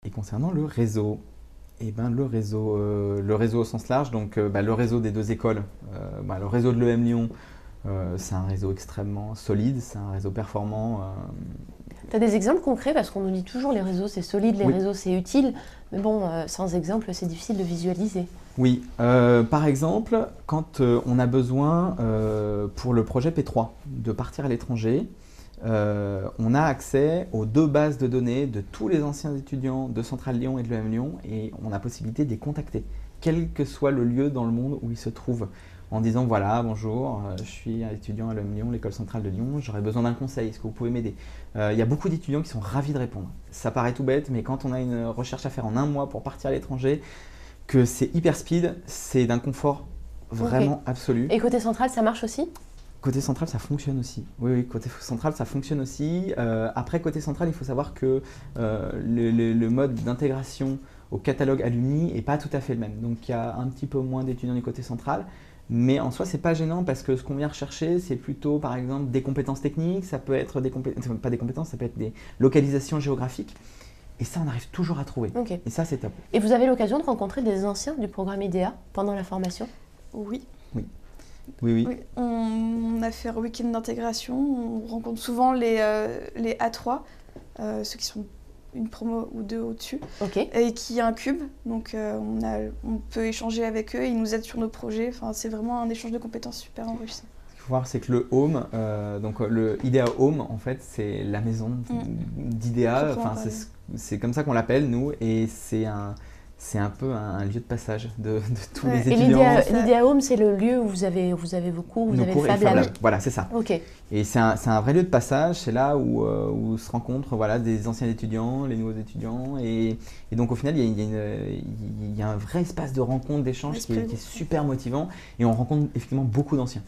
Et concernant le réseau, eh ben, le réseau au sens large, donc le réseau des deux écoles, le réseau de l'EM Lyon, c'est un réseau extrêmement solide, c'est un réseau performant. Tu as des exemples concrets? Parce qu'on nous dit toujours les réseaux c'est solide, les Oui. réseaux c'est utile, mais bon, sans exemple c'est difficile de visualiser. Oui, par exemple, quand on a besoin pour le projet P3 de partir à l'étranger, on a accès aux deux bases de données de tous les anciens étudiants de Centrale Lyon et de l'EM Lyon et on a possibilité de les contacter, quel que soit le lieu dans le monde où ils se trouvent, en disant voilà, bonjour, je suis un étudiant à l'EM Lyon, l'école centrale de Lyon, j'aurais besoin d'un conseil, est-ce que vous pouvez m'aider? Il y a beaucoup d'étudiants qui sont ravis de répondre. Ça paraît tout bête, mais quand on a une recherche à faire en un mois pour partir à l'étranger, que c'est hyper speed, c'est d'un confort vraiment absolu. Et côté central, ça marche aussi? Côté central, ça fonctionne aussi. Oui, côté central, ça fonctionne aussi. Après, côté central, il faut savoir que le mode d'intégration au catalogue alumni n'est pas tout à fait le même. Donc, il y a un petit peu moins d'étudiants du côté central. Mais en soi, c'est pas gênant parce que ce qu'on vient rechercher, c'est plutôt, par exemple, des compétences techniques. Ça peut être pas des compétences, ça peut être des localisations géographiques. Et ça, on arrive toujours à trouver. Okay. Et ça, c'est top. Et vous avez l'occasion de rencontrer des anciens du programme IDEA pendant la formation? Oui. Oui. On a fait un week-end d'intégration. On rencontre souvent les A3, ceux qui sont une promo ou deux au-dessus, et qui incubent. Donc, on peut échanger avec eux. Ils nous aident sur nos projets. Enfin, c'est vraiment un échange de compétences super enrichissant. Ce qu'il faut voir, c'est que le home, donc le IDEA Home, en fait, c'est la maison d'IDEA. Enfin, c'est comme ça qu'on l'appelle, nous, et c'est un peu un lieu de passage de tous les étudiants. Et l'IDEA Home, c'est le lieu où vous avez vos cours, vous avez le Fab Lab. Voilà, c'est ça. Okay. Et c'est un vrai lieu de passage, c'est là où se rencontrent des anciens étudiants, les nouveaux étudiants. Et donc au final, il y a un vrai espace de rencontre, d'échange qui est super motivant. Et on rencontre effectivement beaucoup d'anciens.